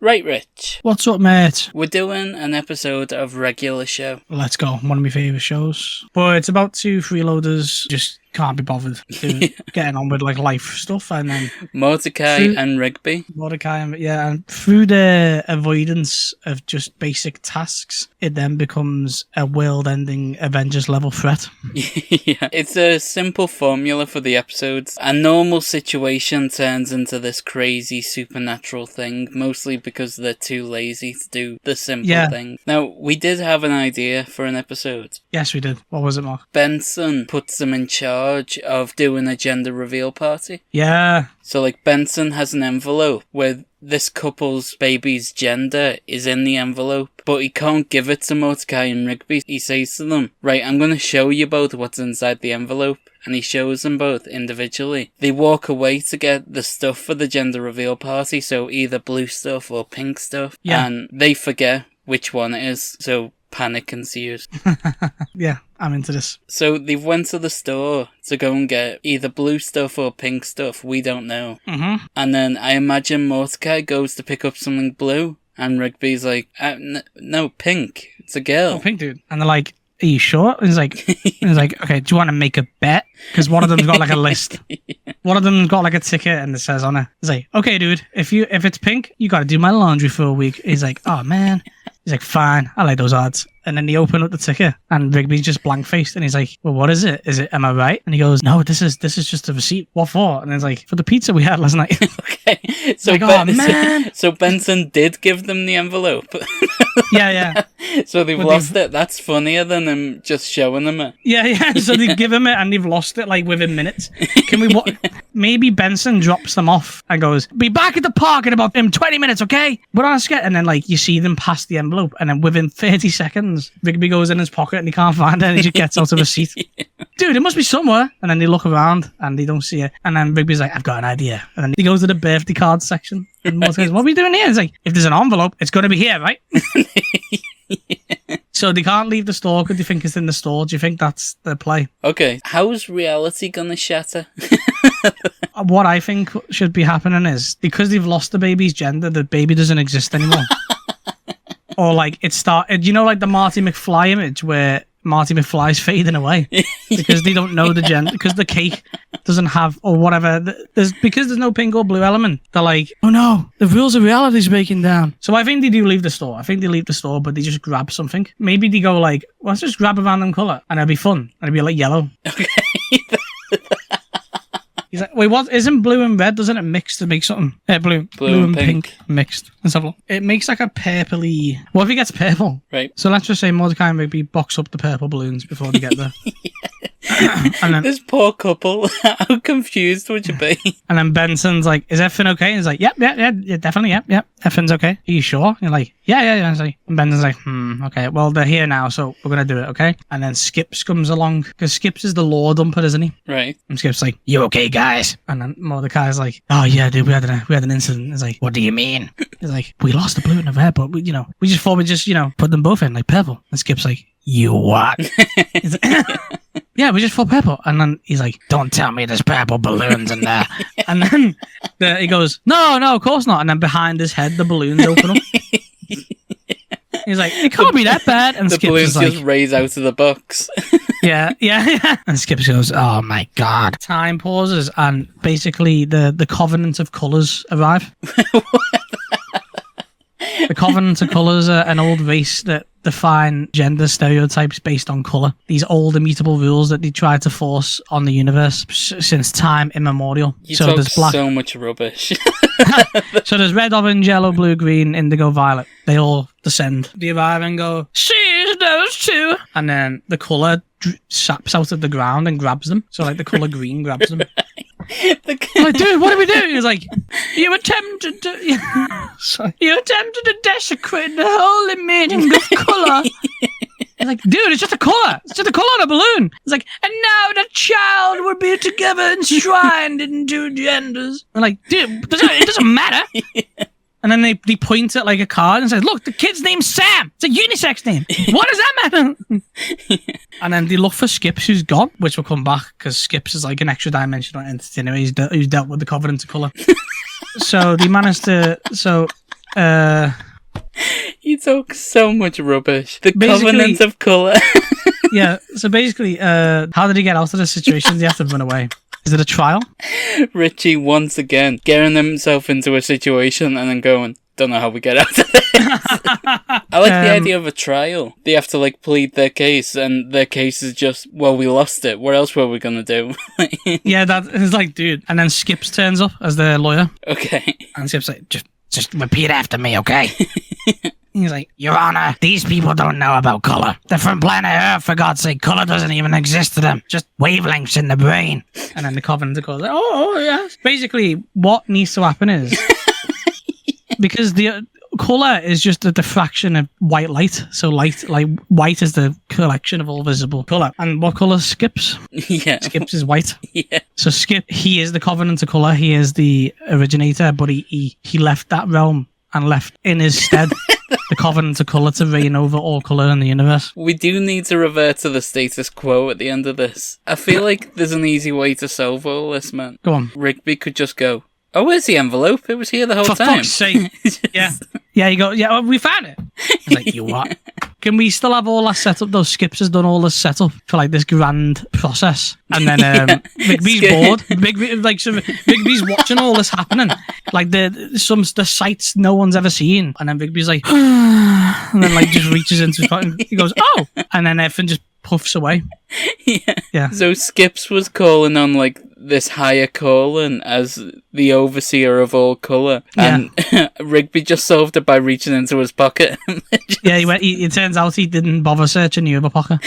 Right, Rich. What's up, mate? We're doing an episode of Regular Show. Let's go. One of my favourite shows. But it's about two freeloaders just can't be bothered getting on with like life stuff, and then Mordecai and Rigby. Mordecai, and through the avoidance of just basic tasks, it then becomes a world-ending Avengers level threat. Yeah, it's a simple formula for the episodes. A normal situation turns into this crazy supernatural thing, mostly because they're too lazy to do the simple thing. Now, we did have an idea for an episode. Yes, we did. What was it, Mark? Benson puts them in charge of doing a gender reveal party. Yeah. So, like, Benson has an envelope where this couple's baby's gender is in the envelope, but he can't give it to Mordecai and Rigby. He says to them, right, I'm going to show you both what's inside the envelope. And he shows them both individually. They walk away to get the stuff for the gender reveal party, so either blue stuff or pink stuff. Yeah. And they forget which one it is, so panic ensues. Yeah, I'm into this. So they went to the store to go and get either blue stuff or pink stuff. We don't know. Mm-hmm. And then I imagine Mordecai goes to pick up something blue, and Rigby's like, no, pink. It's a girl. Oh, pink dude. And they're like, are you sure? And he's like, okay, do you want to make a bet? Because one of them's got like a list. One of them's got like a ticket and it says on it. He's like, okay, dude, if it's pink, you got to do my laundry for a week. He's like, oh man. He's like, fine, I like those odds. And then they open up the ticket and Rigby's just blank faced and he's like, well, what is it? Am I right? And he goes, no, this is just a receipt. What for? And it's like, for the pizza we had last night. Okay. So like, oh man. So Benson did give them the envelope. Yeah. So they've lost it. That's funnier than him just showing them it. Yeah. So they give him it and they've lost it like within minutes. Can we maybe Benson drops them off and goes, be back at the park in about 20 minutes, okay? We're on a sketch. And then like you see them pass the envelope and then within 30 seconds, Rigby goes in his pocket and he can't find it and he just gets out of a seat. Dude, it must be somewhere. And then they look around and they don't see it. And then Rigby's like, I've got an idea. And then he goes to the birthday card section. And Mordecai goes, what are we doing here? He's like, if there's an envelope, it's going to be here, right? So they can't leave the store because they think it's in the store. Do you think that's the play? Okay. How's reality going to shatter? What I think should be happening is, because they've lost the baby's gender, the baby doesn't exist anymore. Or like it started, you know, like the Marty McFly image where Marty McFly's fading away because they don't know the gender, because the cake doesn't have, or whatever. Because there's no pink or blue element. They're like, oh no, the rules of reality is breaking down. So I think they do leave the store. I think they leave the store, but they just grab something. Maybe they go like, well, let's just grab a random color and it'll be fun. And it'll be like yellow. Okay. He's like, wait, what? Isn't blue and red? Doesn't it mix to make something? Blue and pink mixed. Let's have a look. It makes like a purpley. What if he gets purple? Right. So let's just say Mordecai and Rigby box up the purple balloons before they get there. And then, this poor couple, how confused would you be? And then Benson's like, is everything okay? And he's like, yep, definitely, yep, everything's okay. Are you sure? And you're like, yeah. And Benson's like, okay, well, they're here now, so we're going to do it, okay? And then Skips comes along, because Skips is the law dumper, isn't he? Right. And Skip's like, you okay, guys? And then Mordecai's like, oh, yeah, dude, we had an incident. He's like, what do you mean? He's like, we lost the blue and the red, but we just thought we'd just, put them both in, like, purple. And Skip's like, you what? He's like, yeah, we just thought purple. And then he's like, don't tell me there's purple balloons in there. And then he goes, no, of course not. And then behind his head, the balloons open up. He's like, it can't be that bad. And the Skips balloons is like, just raise out of the box. yeah. And Skips goes, oh my God. Time pauses and basically the Covenant of Colours arrive. The Covenant of Colours are an old race that define gender stereotypes based on colour. These old immutable rules that they try to force on the universe since time immemorial. You talk there's black. So much rubbish. So there's red, orange, yellow, blue, green, indigo, violet. They all descend. They arrive and go, she's those two. And then the colour saps out of the ground and grabs them. So like the colour green grabs them. Like, dude, what are we doing? He's like, you attempted to desecrate the holy meaning of colour. He's like, dude, it's just a colour. It's just a colour on a balloon. He's like, and now the child will be together enshrined in two genders. I'm like, dude, it doesn't matter. And then they point at like a card and say, look, the kid's name's Sam. It's a unisex name. What does that matter? And then they look for Skips, who's gone, which will come back because Skips is like an extra dimensional entity anyway. Who's dealt with the Covenant of Colour. So they managed to... So You talk so much rubbish. The Basically- Covenant of Colour. Yeah, so basically, how did he get out of this situation? Did he have to run away? Is it a trial? Richie, once again, getting himself into a situation and then going, don't know how we get out of this. I like the idea of a trial. They have to, like, plead their case, and their case is just, well, we lost it. What else were we going to do? Yeah, that is like, dude. And then Skips turns up as the lawyer. Okay. And Skip's like, just repeat after me, okay? He's like, Your Honor, these people don't know about colour. They're from planet Earth, for God's sake. Colour doesn't even exist to them. Just wavelengths in the brain. And then the Covenant of Colour, like, oh, yes. Basically, what needs to happen is, because the colour is just a diffraction of white light. So white is the collection of all visible colour. And what colour is Skips? Yeah. Skips is white. Yeah. So Skip, he is the Covenant of Colour. He is the originator, but he left that realm and left in his stead the Covenant of Colour to reign over all colour in the universe. We do need to revert to the status quo at the end of this. I feel like there's an easy way to solve all this, man. Go on. Rigby could just go, oh, where's the envelope? It was here the whole For time. fuck's sake. Yeah. Yeah, you go, yeah, we found it. It's like, you what? Can we still have all that set up? Those Skips has done all this setup for like this grand process. And then Rigby's bored. Rigby's watching all this happening. Like the sights no one's ever seen. And then Rigby's like, and then like just reaches into his pocket and he goes, oh! And then everything just puffs away. Yeah. Yeah. So Skips was calling on, like, this higher calling as the overseer of all colour. And Rigby just solved it by reaching into his pocket. Yeah, it turns out he didn't bother searching the other pocket.